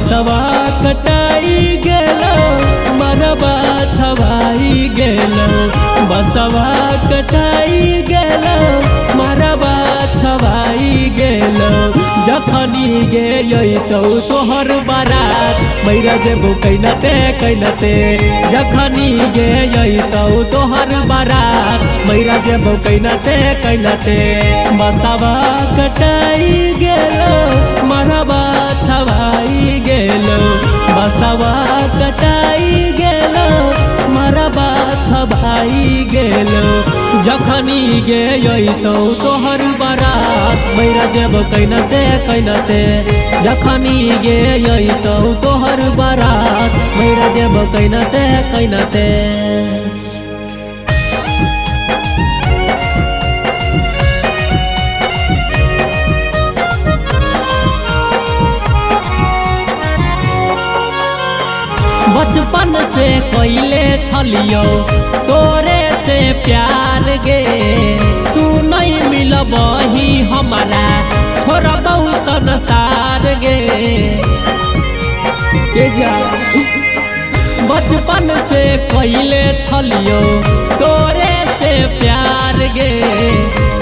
बसवा कटाई गेलो मरबा छवाई गेलो बसवा कटाई गेलो मरबा छवाई गेलो जखनी गे तोहर बारात मैरा जेबो कैनते जखनी गे तोहर बारात मैरा जेबो कैनते बसवा कटाई गेलो मरबा छवाई गेलो बसवा कटाई गेलो मरबा छवाई गेलो जखनी गे तोहर बारात मैरा जेबो कैनते जखनी गे तोहर बारात मैरा जेबो कैनते बचपन से कोइले छलियो तोरे से प्यार गे तू नहीं मिलबही हमारा छोड़बौ संसार गे जा बचपन से कोइले छलियो तोरे से प्यार गे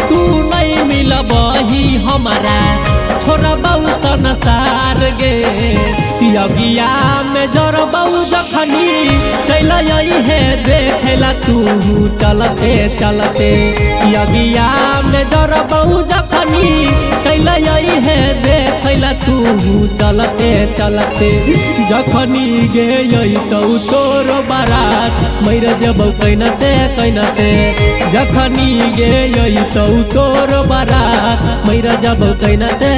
तू नहीं मिलबही हमारा छोड़बौ संसार गे यगिया में जरबौ जखनी चल हे देखेला तू चलते यगिया में जरबौ जखनी चल हे देखेला तू चलते जखनी गे तोर बारात मैरा जेबौ कैनते जखनी गे तोर बारात मैरा जेबौ कैनते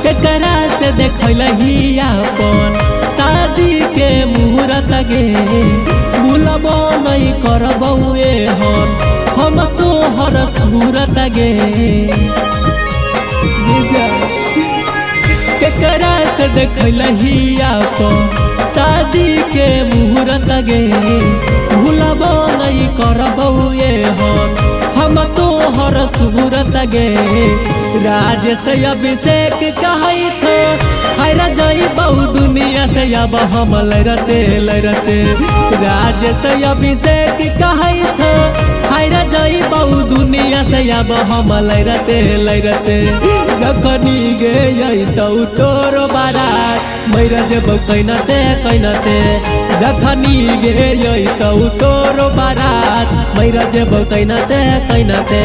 केकरा से देखलही अपन शादी के मुहूर्त गे भूलबो नहीं करबौ एहन हम तोहर सूरत गे केकरा से देखलही अपन शादी के मुहूर्त गे भूलबो नहीं करबौ एहन हम तोहर सूरत गे राजेश अभिषेक कहै छो हैरा जइबौ दुनिया से अब हम लड़ते राजेश अभिषेक कहै छो हैरा जइबौ दुनिया से अब हम लड़ते जखनी गे तोर बारात मैरा जेबौ कैनते जखनी गे तोर बारात मैरा जेबौ कैनते